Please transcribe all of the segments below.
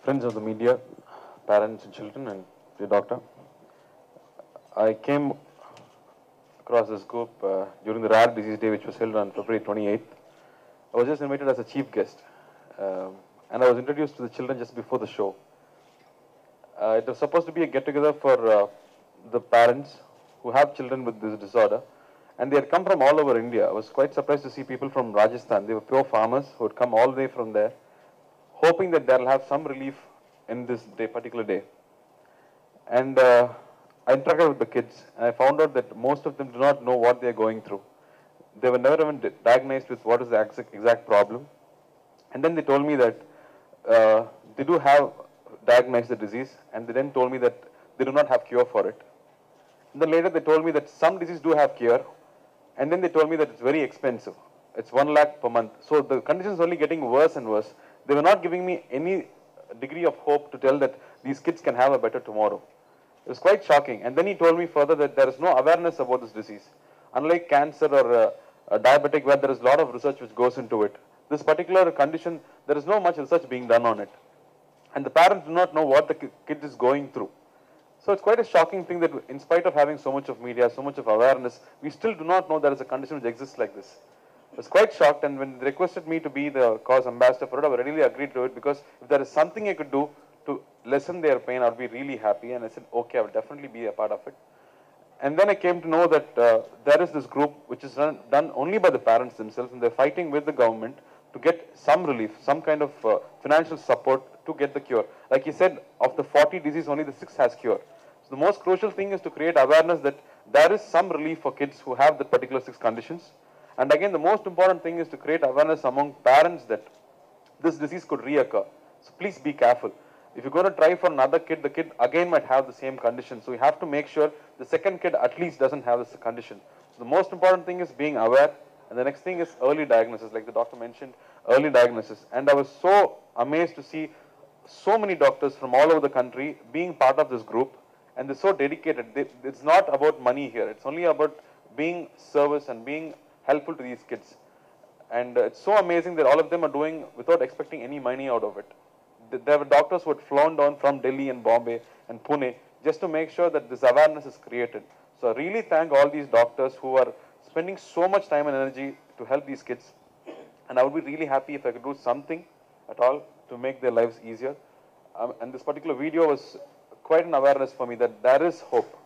friends of the media, parents and children, and the doctor. I came across this group during the Rare Disease Day, which was held on February 28th. I was just invited as a chief guest, and I was introduced to the children just before the show. It was supposed to be a get-together for the parents who have children with this disorder, and they had come from all over India. I was quite surprised to see people from Rajasthan. They were pure farmers who had come all the way from there, hoping that they'll have some relief in this particular day. And I interacted with the kids, and I found out that most of them do not know what they're going through. They were never even diagnosed with what is the exact problem. And then they told me that they do have diagnosed the disease, and they then told me that they do not have cure for it. And then later they told me that some disease do have cure, and then they told me that it's very expensive. It's 1 lakh per month. So the condition is only getting worse and worse. They were not giving me any degree of hope to tell that these kids can have a better tomorrow. It was quite shocking. And then he told me further that there is no awareness about this disease. Unlike cancer or diabetic, where there is a lot of research which goes into it, this particular condition, there is no much research being done on it. And the parents do not know what the kid is going through. So it's quite a shocking thing that in spite of having so much of media, so much of awareness, we still do not know there is a condition which exists like this. I was quite shocked, and when they requested me to be the cause ambassador for it, I readily agreed to it, because if there is something I could do to lessen their pain, I would be really happy. And I said, okay, I will definitely be a part of it. And then I came to know that there is this group which is done only by the parents themselves, and they're fighting with the government to get some relief, some kind of financial support to get the cure. Like he said, of the 40 diseases, only the 6 has cure. So the most crucial thing is to create awareness that there is some relief for kids who have the particular 6 conditions. And again, the most important thing is to create awareness among parents that this disease could reoccur. So please be careful. If you're going to try for another kid, the kid again might have the same condition. So you have to make sure the second kid at least doesn't have this condition. So the most important thing is being aware. And the next thing is early diagnosis, like the doctor mentioned, early diagnosis. And I was so amazed to see so many doctors from all over the country being part of this group. And they're so dedicated. It's not about money here. It's only about being service and being helpful to these kids. And it's so amazing that all of them are doing without expecting any money out of it. There were doctors who had flown down from Delhi and Bombay and Pune just to make sure that this awareness is created. So I really thank all these doctors who are spending so much time and energy to help these kids. And I would be really happy if I could do something at all to make their lives easier. And this particular video was quite an awareness for me that there is hope.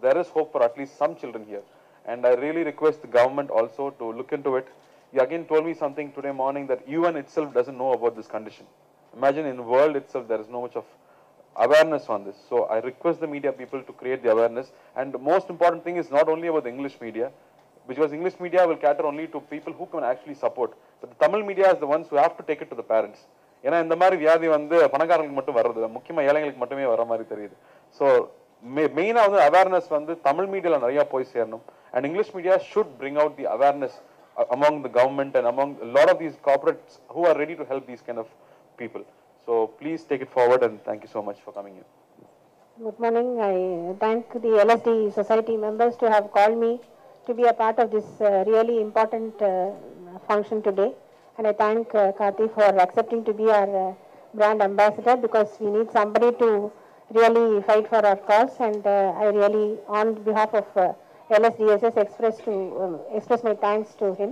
There is hope for at least some children here. And I really request the government also to look into it. He again told me something today morning that UN itself doesn't know about this condition. Imagine in the world itself there is no much of awareness on this. So I request the media people to create the awareness. And the most important thing is not only about the English media, because English media will cater only to people who can actually support. But the Tamil media is the ones who have to take it to the parents. ஏன்னா இந்த மாதிரி வியாதி வந்து பணக்காரங்களுக்கு மட்டும் வர்றது முக்கியமாக ஏழைங்களுக்கு மட்டுமே வர மாதிரி தெரியுது. ஸோ மெயினாக வந்து அவேர்னஸ் வந்து தமிழ் மீடியாவில் நிறையா போய் சேரணும். And English media should bring out the awareness among the government and among a lot of these corporates who are ready to help these kind of people. So please take it forward, and thank you so much for coming here. Good morning. I thank the LSD society members to have called me to be a part of this really important function today. And I thank Karthi for accepting to be our brand ambassador, because we need somebody to really fight for our cause. And I really, on behalf of LSDSS, express my thanks to him.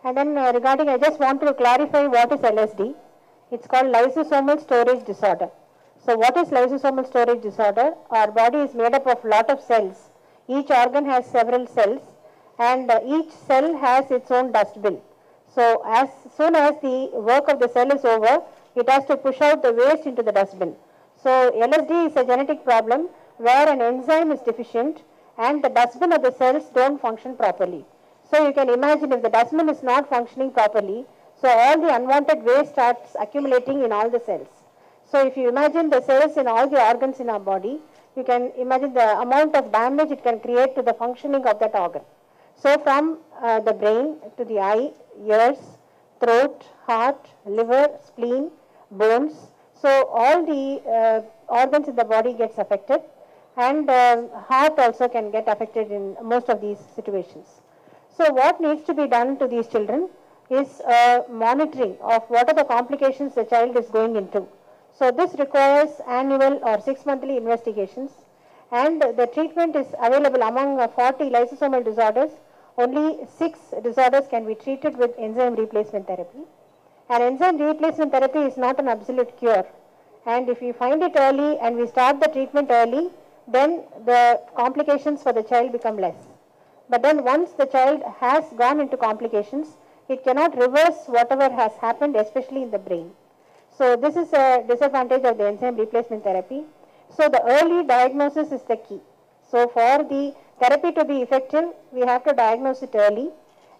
And then regarding, I just want to clarify what is LSD. It's called lysosomal storage disorder. So what is lysosomal storage disorder? Our body is made up of lot of cells. Each organ has several cells, and each cell has its own dustbin. So as soon as the work of the cell is over, it has to push out the waste into the dustbin. So LSD is a genetic problem where an enzyme is deficient and the dustbin of the cells don't function properly. So you can imagine if the dustbin is not functioning properly, so all the unwanted waste starts accumulating in all the cells. So if you imagine the cells in all the organs in our body, you can imagine the amount of damage it can create to the functioning of that organ. So from the brain to the eye, ears, throat, heart, liver, spleen, bones. So all the organs in the body gets affected, and heart also can get affected in most of these situations. So what needs to be done to these children is monitoring of what are the complications the child is going into. So this requires annual or 6 monthly investigations, and the treatment is available among 40 lysosomal disorders. Only 6 disorders can be treated with enzyme replacement therapy. And enzyme replacement therapy is not an absolute cure. And if we find it early and we start the treatment early, then the complications for the child become less. But then once the child has gone into complications, it cannot reverse whatever has happened, especially in the brain. So this is a disadvantage of the enzyme replacement therapy. So the early diagnosis is the key. So for the therapy to be effective, we have to diagnose it early.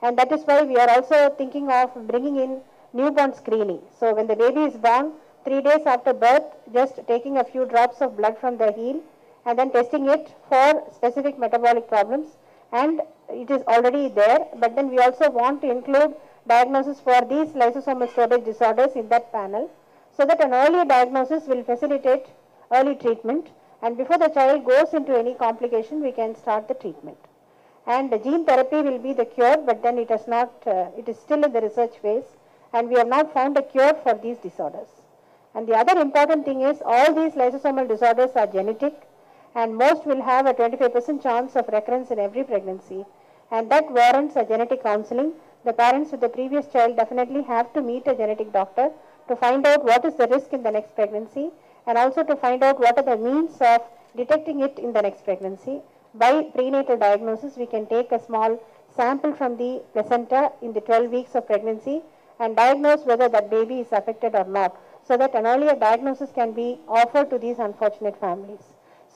And that is why we are also thinking of bringing in newborn screening. So when the baby is born, 3 days after birth, just taking a few drops of blood from the heel and then testing it for specific metabolic problems. And it is already there, but then we also want to include diagnosis for these lysosomal storage disorders in that panel, so that an early diagnosis will facilitate early treatment, and before the child goes into any complication, we can start the treatment. And the gene therapy will be the cure, but then it is not, it is still in the research phase, and we have not found a cure for these disorders. And the other important thing is all these lysosomal disorders are genetic, and most will have a 25% chance of recurrence in every pregnancy, and that warrants a genetic counseling. The parents with the previous child definitely have to meet a genetic doctor to find out what is the risk in the next pregnancy, and also to find out what are the means of detecting it in the next pregnancy. By prenatal diagnosis, we can take a small sample from the placenta in the 12 weeks of pregnancy and diagnose whether that baby is affected or not, so that an earlier diagnosis can be offered to these unfortunate families.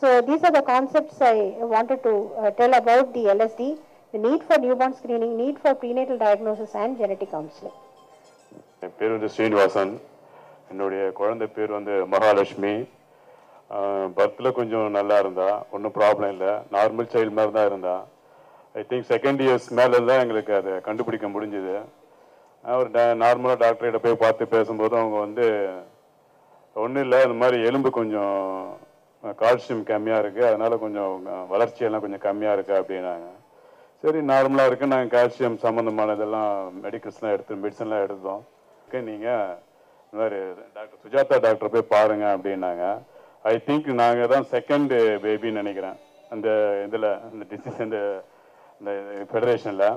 So these are the concepts I wanted to tell about the LSD, the need for newborn screening, need for prenatal diagnosis and genetic counseling. என் பேர் ஸ்ரீனிவாசன். என்னுடைய குழந்தை பேர் மகாலட்சுமி. பர்த்தில் கொஞ்சம் நல்லா இருந்தா, ஒன்றும் problem இல்லை, normal child மாதிரி தான் இருந்தா. ஐ திங்க் செகண்ட் இயர்ஸ் மேலே தான் எங்களுக்கு அதை கண்டுபிடிக்க முடிஞ்சுது. ஒரு நார்மலாக டாக்டர்கிட்ட போய் பார்த்து பேசும்போது அவங்க ஒன்றும் இல்லை, இந்த மாதிரி எலும்பு கொஞ்சம் கால்சியம் கம்மியாக இருக்குது, அதனால் கொஞ்சம் வளர்ச்சியெல்லாம் கொஞ்சம் கம்மியாக இருக்குது அப்படின்னாங்க. சரி, நார்மலாக இருக்குது, நாங்கள் கால்சியம் சம்மந்தமானதெல்லாம் மெடிசன்லாம் எடுத்தோம். நீங்கள் இந்த மாதிரி டாக்டர் சுஜாதா டாக்டர் போய் பாருங்கள் அப்படின்னாங்க. ஐ திங்க் நாங்கள் தான் செகண்ட் பேபின்னு நினைக்கிறேன் அந்த இதில், அந்த டிசீஸ் இந்த ஃபெடரேஷனில்.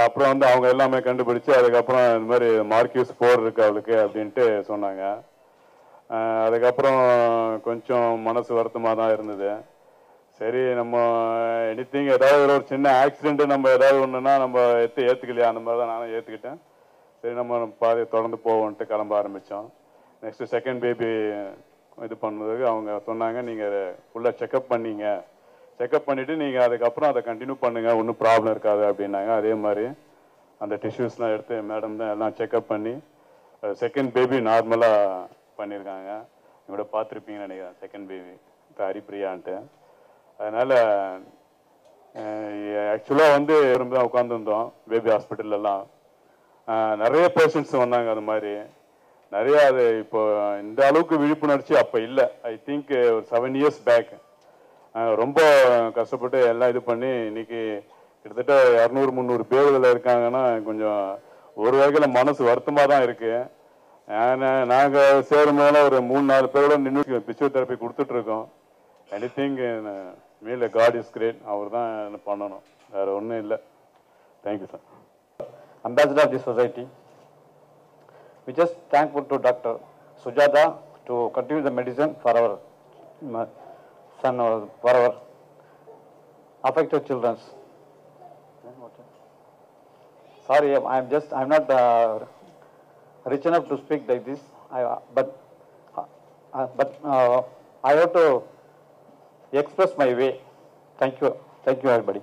அப்புறம் அவங்க எல்லாமே கண்டுபிடிச்சி அதுக்கப்புறம் இந்த மாதிரி மார்க்யூஸ் 4 இருக்குது அவளுக்கு அப்படின்ட்டு சொன்னாங்க. அதுக்கப்புறம் கொஞ்சம் மனசு வருத்தமாக தான் இருந்தது. சரி, நம்ம எனிதிங் ஏதாவது ஒரு சின்ன ஆக்சிடென்ட்டு நம்ம ஏதாவது ஒன்றுனா நம்ம ஏற்றுக்கலையா, அந்த மாதிரி தான் நானும் ஏற்றுக்கிட்டேன். சரி, நம்ம பாதி தொடர்ந்து போவோன்ட்டு கிளம்ப ஆரம்பித்தோம். நெக்ஸ்ட்டு செகண்ட் பேபி இது பண்ணதுக்கு அவங்க சொன்னாங்க, நீங்கள் ஃபுல்லாக செக்கப் பண்ணிங்க, செக்கப் பண்ணிவிட்டு நீங்கள் அதுக்கப்புறம் அதை கண்டினியூ பண்ணுங்கள், ஒன்றும் ப்ராப்ளம் இருக்காது அப்படின்னாங்க. அதே மாதிரி அந்த டிஷ்யூஸ்லாம் எடுத்து மேடம் தான் எல்லாம் செக்கப் பண்ணி செகண்ட் பேபி நார்மலாக பண்ணியிருக்காங்க. இவங்களோட பார்த்துருப்பீங்கன்னு நினைக்கிறேன், செகண்ட் பேபி ஹரிப்ரியான்ட்டு. அதனால் ஆக்சுவலாக ரொம்ப தான் உட்காந்துருந்தோம் பேபி ஹாஸ்பிட்டல்லாம். நிறைய பேஷண்ட்ஸ் வந்தாங்க, அது மாதிரி நிறையா. அது இப்போ இந்த அளவுக்கு விழிப்புணர்ச்சி அப்போ இல்லை. ஐ திங்க் ஒரு 7 years பேக் ரொம்ப கஷ்டப்பட்டு எல்லாம் இது பண்ணி இன்னைக்கு கிட்டத்தட்ட 200-300 பேர்களில் இருக்காங்கன்னா கொஞ்சம் ஒரு வகையில் மனசு வருத்தமாக தான் இருக்குது. நாங்கள் சேரும்போது ஒரு 3-4 பேரோட நின்று பிசியோதெரப்பி கொடுத்துட்ருக்கோம். எனிதிங் மேல காட் இஸ் கிரேட், அவர் தான் பண்ணணும், வேறு ஒன்றும் இல்லை. Thank you sir. Ambassador of the society. We just thankful to Dr. Sujata to continue the medicine for our son or for our affected children. Sorry, I'm not rich enough to speak like this. But I have to express my way. Thank you everybody.